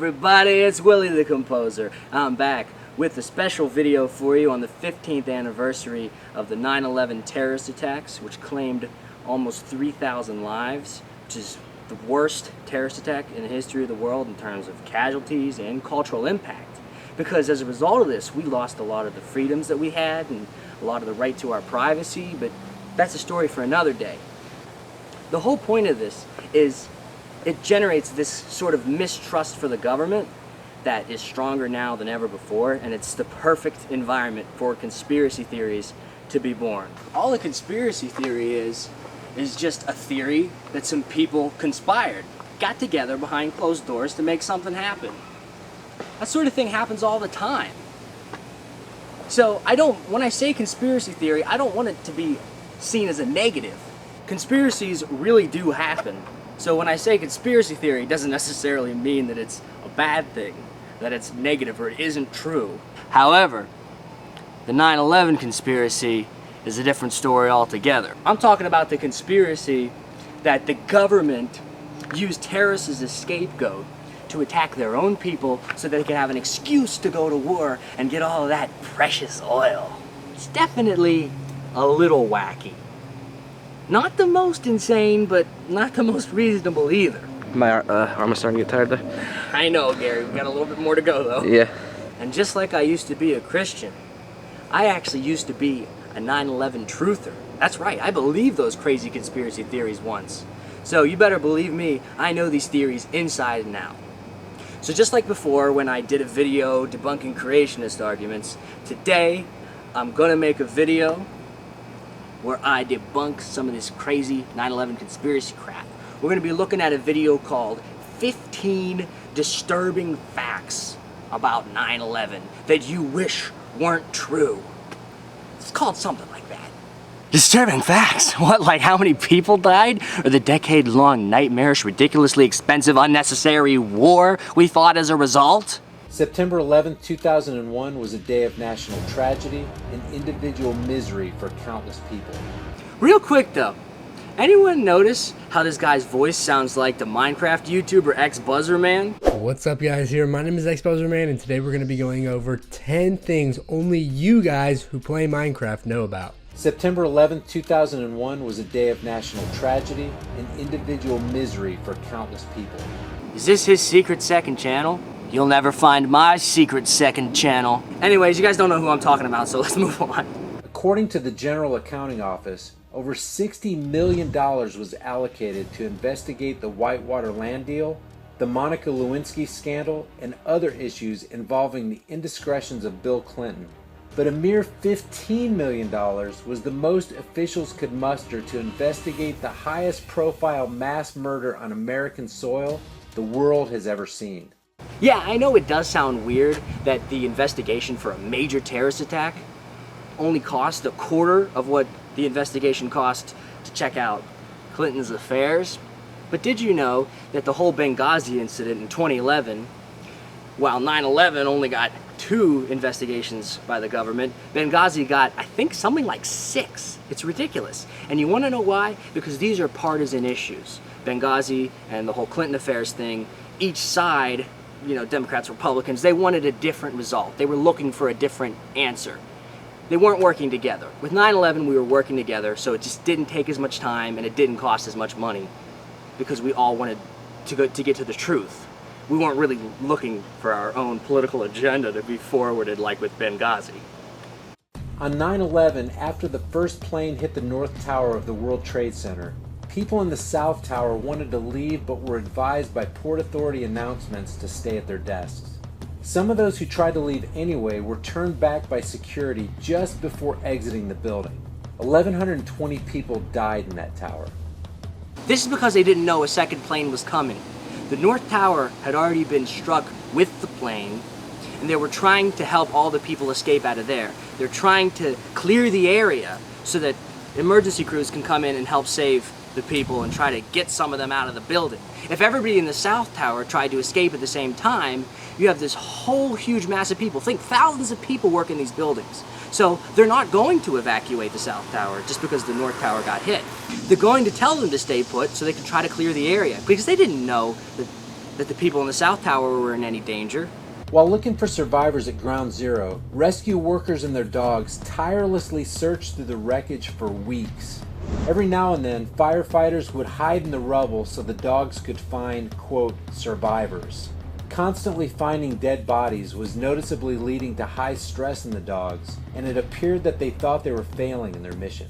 everybody, it's Willy the Composer. I'm back with a special video for you on the 15th anniversary of the 9/11 terrorist attacks, which claimed almost 3,000 lives, which is the worst terrorist attack in the history of the world in terms of casualties and cultural impact. Because as a result of this, we lost a lot of the freedoms that we had and a lot of the right to our privacy, but that's a story for another day. The whole point of this is it generates this sort of mistrust for the government that is stronger now than ever before, and it's the perfect environment for conspiracy theories to be born. All a conspiracy theory is just a theory that some people conspired, got together behind closed doors to make something happen. That sort of thing happens all the time. So when I say conspiracy theory, I don't want it to be seen as a negative. Conspiracies really do happen. So when I say conspiracy theory, it doesn't necessarily mean that it's a bad thing, that it's negative or it isn't true. However, the 9/11 conspiracy is a different story altogether. I'm talking about the conspiracy that the government used terrorists as a scapegoat to attack their own people so that they could have an excuse to go to war and get all of that precious oil. It's definitely a little wacky. Not the most insane, but not the most reasonable either. My arm is starting to get tired there. I know, Gary. We've got a little bit more to go, though. Yeah. And just like I used to be a Christian, I actually used to be a 9/11 truther. That's right. I believed those crazy conspiracy theories once. So you better believe me, I know these theories inside and out. So just like before when I did a video debunking creationist arguments, today I'm gonna make a video where I debunk some of this crazy 9/11 conspiracy crap. We're going to be looking at a video called 15 Disturbing Facts About 9/11 That You Wish Weren't True. It's called something like that. Disturbing facts? What, like how many people died? Or the decade-long, nightmarish, ridiculously expensive, unnecessary war we fought as a result? September 11, 2001 was a day of national tragedy and individual misery for countless people. Real quick though, anyone notice how this guy's voice sounds like the Minecraft YouTuber X-Buzzerman? What's up guys, here my name is X-Buzzerman and today we're going to be going over 10 things only you guys who play Minecraft know about. September 11, 2001 was a day of national tragedy and individual misery for countless people. Is this his secret second channel? You'll never find my secret second channel. Anyways, you guys don't know who I'm talking about, so let's move on. According to the General Accounting Office, over $60 million was allocated to investigate the Whitewater land deal, the Monica Lewinsky scandal, and other issues involving the indiscretions of Bill Clinton. But a mere $15 million was the most officials could muster to investigate the highest profile mass murder on American soil the world has ever seen. Yeah, I know it does sound weird that the investigation for a major terrorist attack only cost a quarter of what the investigation cost to check out Clinton's affairs. But did you know that the whole Benghazi incident in 2011, while 9/11 only got 2 investigations by the government, Benghazi got, I think, something like 6. It's ridiculous. And you want to know why? Because these are partisan issues. Benghazi and the whole Clinton affairs thing, each side, you know, Democrats, Republicans, they wanted a different result. They were looking for a different answer. They weren't working together. With 9/11, we were working together, so it just didn't take as much time and it didn't cost as much money because we all wanted to get to the truth. We weren't really looking for our own political agenda to be forwarded like with Benghazi. On 9/11, after the first plane hit the North Tower of the World Trade Center, people in the South Tower wanted to leave but were advised by Port Authority announcements to stay at their desks. Some of those who tried to leave anyway were turned back by security just before exiting the building. 1,120 people died in that tower. This is because they didn't know a second plane was coming. The North Tower had already been struck with the plane, and they were trying to help all the people escape out of there. They're trying to clear the area so that emergency crews can come in and help save the people and try to get some of them out of the building. If everybody in the South Tower tried to escape at the same time, you have this whole huge mass of people. Think thousands of people work in these buildings. So they're not going to evacuate the South Tower just because the North Tower got hit. They're going to tell them to stay put so they can try to clear the area because they didn't know that that the people in the South Tower were in any danger. While looking for survivors at Ground Zero, rescue workers and their dogs tirelessly searched through the wreckage for weeks. Every now and then, firefighters would hide in the rubble so the dogs could find, quote, survivors. Constantly finding dead bodies was noticeably leading to high stress in the dogs, and it appeared that they thought they were failing in their mission.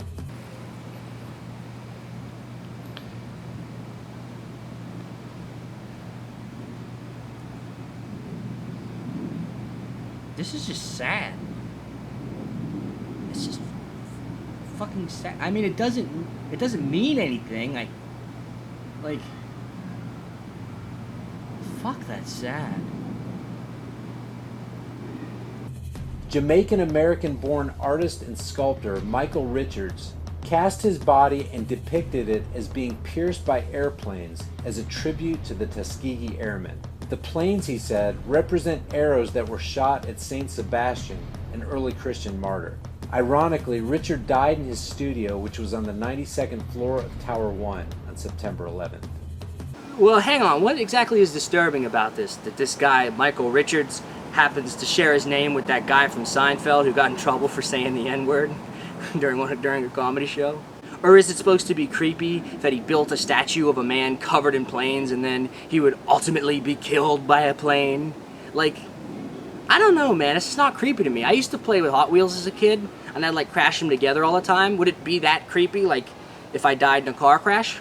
This is just sad. It's just fucking sad. I mean, it doesn't mean anything. Like, fuck, that's sad. Jamaican-American-born artist and sculptor Michael Richards cast his body and depicted it as being pierced by airplanes as a tribute to the Tuskegee Airmen. The planes, he said, represent arrows that were shot at Saint Sebastian, an early Christian martyr. Ironically, Richard died in his studio, which was on the 92nd floor of Tower 1 on September 11th. Well, hang on. What exactly is disturbing about this? That this guy, Michael Richards, happens to share his name with that guy from Seinfeld who got in trouble for saying the N-word during a comedy show? Or is it supposed to be creepy that he built a statue of a man covered in planes and then he would ultimately be killed by a plane? Like, I don't know, man. It's just not creepy to me. I used to play with Hot Wheels as a kid, and I'd like crash them together all the time. Would it be that creepy, like if I died in a car crash?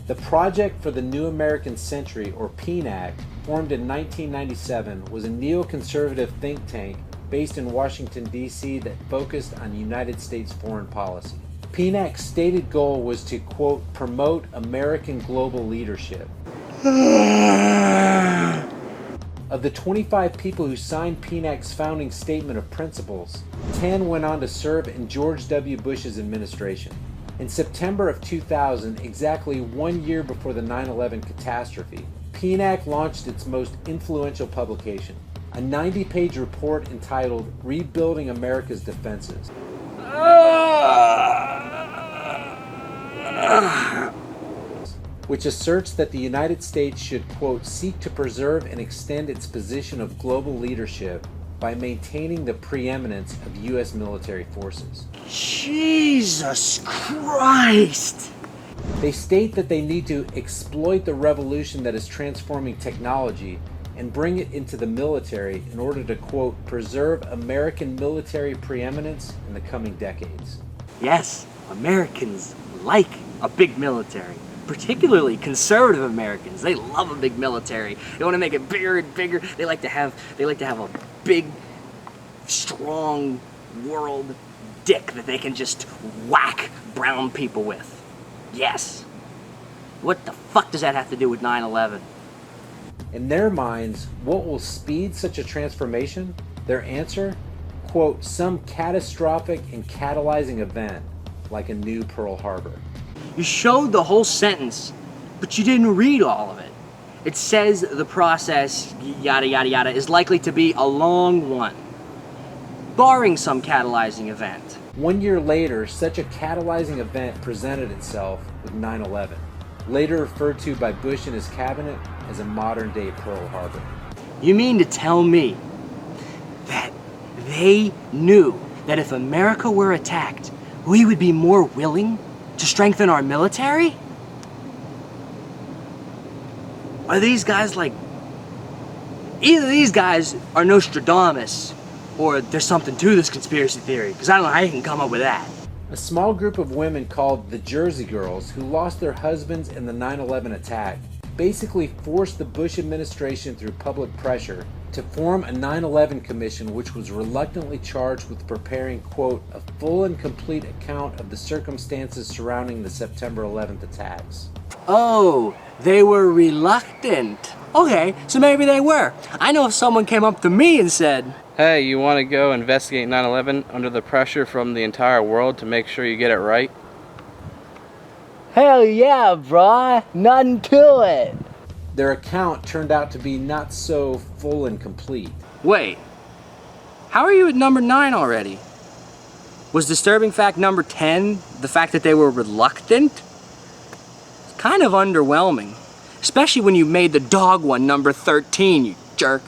The Project for the New American Century, or PNAC, formed in 1997, was a neoconservative think tank based in Washington, D.C. that focused on United States foreign policy. PNAC's stated goal was to, quote, promote American global leadership. Of the 25 people who signed PNAC's founding statement of principles, 10 went on to serve in George W. Bush's administration. In September of 2000, exactly 1 year before the 9/11 catastrophe, PNAC launched its most influential publication, a 90-page report entitled Rebuilding America's Defenses. Which asserts that the United States should, quote, seek to preserve and extend its position of global leadership by maintaining the preeminence of U.S. military forces. Jesus Christ! They state that they need to exploit the revolution that is transforming technology and bring it into the military in order to, quote, preserve American military preeminence in the coming decades. Yes, Americans like a big military. Particularly conservative Americans. They love a big military. They want to make it bigger and bigger. They like to have a big, strong world dick that they can just whack brown people with. Yes. What the fuck does that have to do with 9/11? In their minds, what will speed such a transformation? Their answer? Quote, some catastrophic and catalyzing event, like a new Pearl Harbor. You showed the whole sentence, but you didn't read all of it. It says the process, yada yada yada, is likely to be a long one, barring some catalyzing event. 1 year later, such a catalyzing event presented itself with 9/11, later referred to by Bush and his cabinet as a modern-day Pearl Harbor. You mean to tell me that they knew that if America were attacked, we would be more willing to strengthen our military? Are these guys like... Either these guys are Nostradamus, or there's something to this conspiracy theory, because I don't know how you can come up with that. A small group of women called the Jersey Girls, who lost their husbands in the 9/11 attack, basically forced the Bush administration through public pressure to form a 9/11 commission, which was reluctantly charged with preparing, quote, a full and complete account of the circumstances surrounding the September 11th attacks. Oh, they were reluctant. Okay, so maybe they were. I know if someone came up to me and said, Hey, you want to go investigate 9/11 under the pressure from the entire world to make sure you get it right? hell yeah, brah, nothing to it. Their account turned out to be not so full and complete. Wait, how are you at number 9 already? Was disturbing fact number 10 the fact that they were reluctant? It's kind of underwhelming, Especially when you made the dog one number 13, you jerk.